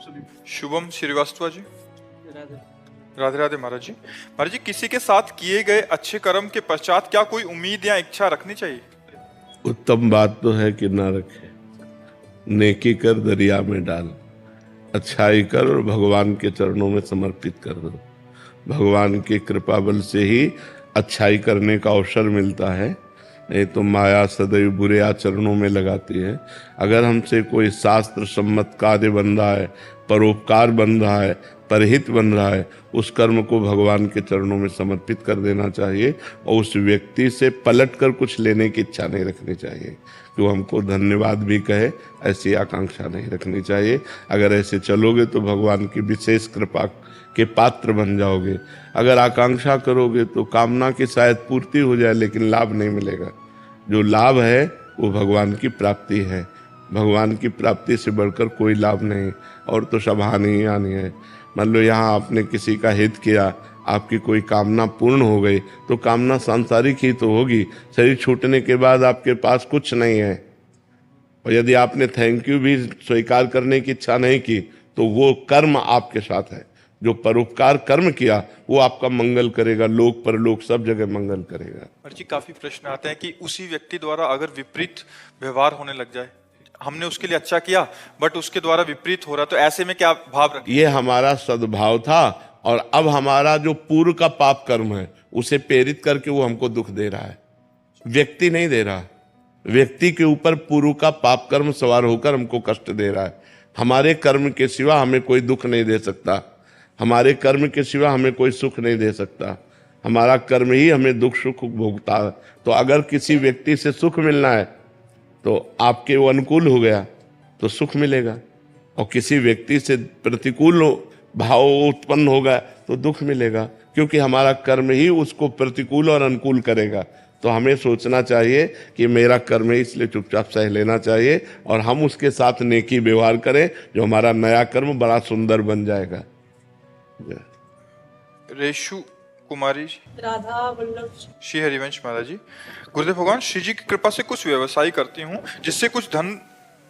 सभी। शुभम श्रीवास्तव जी। राधे। राधे राधे महाराज जी। महाराज जी, किसी के साथ किए गए अच्छे कर्म के पश्चात क्या कोई उम्मीद या इच्छा रखनी चाहिए? उत्तम बात तो है कि ना रखे। नेकी कर दरिया में डाल, अच्छाई कर और भगवान के चरणों में समर्पित कर दो। भगवान की कृपा बल से ही अच्छाई करने का अवसर मिलता है, नहीं तो माया सदैव बुरे आचरणों में लगाती है। अगर हमसे कोई शास्त्र सम्मत कार्य बन रहा है, परोपकार बन रहा है, परहित बन रहा है, उस कर्म को भगवान के चरणों में समर्पित कर देना चाहिए और उस व्यक्ति से पलट कर कुछ लेने की इच्छा नहीं रखनी चाहिए कि वो हमको धन्यवाद भी कहे, ऐसी आकांक्षा नहीं रखनी चाहिए। अगर ऐसे चलोगे तो भगवान की विशेष कृपा के पात्र बन जाओगे। अगर आकांक्षा करोगे तो कामना की शायद पूर्ति हो जाए लेकिन लाभ नहीं मिलेगा। जो लाभ है वो भगवान की प्राप्ति है। भगवान की प्राप्ति से बढ़कर कोई लाभ नहीं, और तो सब हानि ही हानि है। मान लो यहाँ आपने किसी का हित किया, आपकी कोई कामना पूर्ण हो गई, तो कामना सांसारिक ही तो होगी। शरीर छूटने के बाद आपके पास कुछ नहीं है, और यदि आपने थैंक यू भी स्वीकार करने की इच्छा नहीं की तो वो कर्म आपके साथ है। जो परोपकार कर्म किया वो आपका मंगल करेगा, लोक परलोक सब जगह मंगल करेगा। महाराज जी, काफी प्रश्न आते हैं कि उसी व्यक्ति द्वारा अगर विपरीत व्यवहार होने लग जाए, हमने उसके लिए अच्छा किया बट उसके द्वारा विपरीत हो रहा, तो ऐसे में क्या भाव रखें? ये हमारा सद्भाव था और अब हमारा जो पूर्व का पाप कर्म है उसे प्रेरित करके वो हमको दुख दे रहा है, व्यक्ति नहीं दे रहा। व्यक्ति के ऊपर पूर्व का पाप कर्म सवार होकर हमको कष्ट दे रहा है। हमारे कर्म के सिवा हमें कोई दुख नहीं दे सकता, हमारे कर्म के सिवा हमें कोई सुख नहीं दे सकता। हमारा कर्म ही हमें दुख सुख भोगता है। तो अगर किसी व्यक्ति से सुख मिलना है तो आपके वो अनुकूल हो गया तो सुख मिलेगा, और किसी व्यक्ति से प्रतिकूल भाव उत्पन्न होगा तो दुख मिलेगा, क्योंकि हमारा कर्म ही उसको प्रतिकूल और अनुकूल करेगा। तो हमें सोचना चाहिए कि मेरा कर्म है इसलिए चुपचाप सह लेना चाहिए, और हम उसके साथ नेकी व्यवहार करें, जो हमारा नया कर्म बड़ा सुंदर बन जाएगा। रेशु कुमारी। राधा वल्लभ। श्री हरिवंश महाराज जी। गुरुदेव भगवान, श्री जी की कृपा से कुछ व्यवसाय करती हूँ, जिससे कुछ धन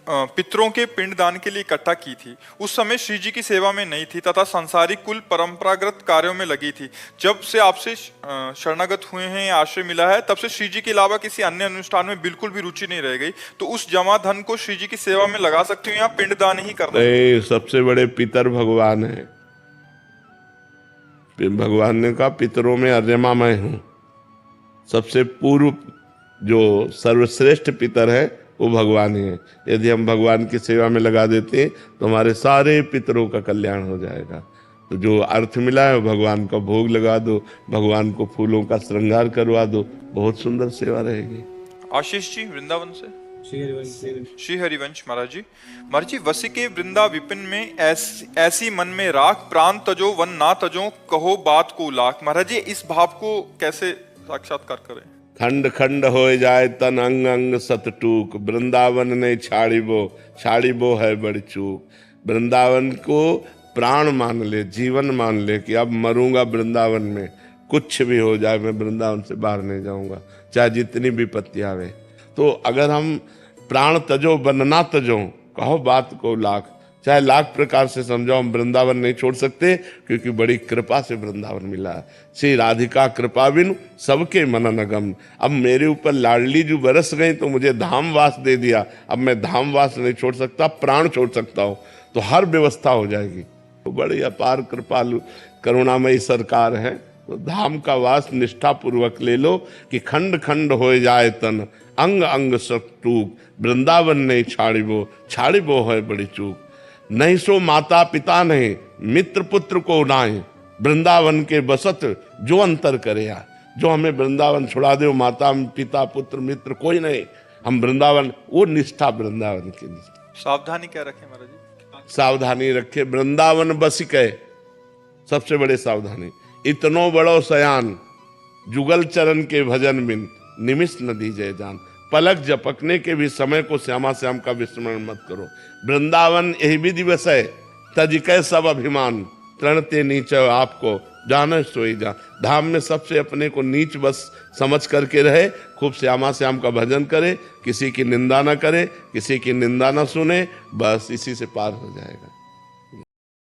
पितरों के पिंड दान के लिए इकट्ठा की थी। उस समय श्री जी की सेवा में नहीं थी तथा संसारिक कुल परंपरागत कार्यों में लगी थी। जब से आपसे शरणागत हुए हैं या आश्रय मिला है, तब से श्री जी के अलावा किसी अन्य अनुष्ठान में बिल्कुल भी रुचि नहीं रह गई। तो उस जमा धन को श्री जी की सेवा में लगा सकती हूँ या पिंड दान ही करना? सबसे बड़े पितर भगवान है। भगवान ने कहा पितरों में अर्यमा मैं हूं। सबसे पूर्व जो सर्वश्रेष्ठ पितर है वो भगवान ही है। यदि हम भगवान की सेवा में लगा देते हैं तो हमारे सारे पितरों का कल्याण हो जाएगा। तो जो अर्थ मिला है भगवान का भोग लगा दो, भगवान को फूलों का श्रृंगार करवा दो, बहुत सुंदर सेवा रहेगी। आशीष जी वृंदावन से। श्री हरिवंश महाराज जी। महाराज जी, वसी के वृंदा विपिन में ऐसी मन में राख, प्राण तजो वन ना तजो, कहो बात को लाख। महाराज जी, इस भाव को कैसे साक्षात्कार करें? खंड खंड हो जाए तन अंग अंग सतटूक, वृंदावन ने छाड़ी बो है बड़ी चूक। वृंदावन को प्राण मान ले, जीवन मान ले कि अब मरूंगा वृंदावन में, कुछ भी हो जाए मैं वृंदावन से बाहर नहीं जाऊंगा, चाहे जितनी विपत्ति आवे। तो अगर हम प्राण तजो बनना तजो, कहो बात को लाख, चाहे लाख प्रकार से समझाओ, हम वृंदावन नहीं छोड़ सकते, क्योंकि बड़ी कृपा से वृंदावन मिला है। श्री राधिका कृपा बिनु सबके मनन अगम। अब मेरे ऊपर लाडली जो बरस गई तो मुझे धाम वास दे दिया, अब मैं धाम वास नहीं छोड़ सकता, प्राण छोड़ सकता हूँ, तो हर व्यवस्था हो जाएगी। तो बड़ी अपार कृपालु करुणामयी सरकार है। तो धाम का वास निष्ठा पूर्वक ले लो कि खंड खंड हो जाए तन अंग अंग सब टूक, वृंदावन नहीं छाड़िबो है बड़ी चूक। नहीं सो माता पिता नहीं, मित्र पुत्र को नाई, वृंदावन के बसत जो अंतर करे। जो हमें वृंदावन छुड़ा दे, माता पिता पुत्र मित्र कोई नहीं, हम वृंदावन, वो निष्ठा वृंदावन की निष्ठा। सावधानी क्या रखें महाराज जी? सावधानी रखे, वृंदावन बस के सबसे बड़े सावधानी। इतनो बड़ो सयान जुगल चरण के भजन बिन, निमिष न दीजिए जान। पलक झपकने के भी समय को श्यामा श्याम का विस्मरण मत करो। वृंदावन यही भी दिवस है, तज कै सब अभिमान, तृणते नीचे आपको जाने सोई जा। धाम में सबसे अपने को नीच बस समझ करके रहे, खूब श्यामा श्याम का भजन करे, किसी की निंदा न करे, किसी की निंदा न सुने, बस इसी से पार हो जाएगा।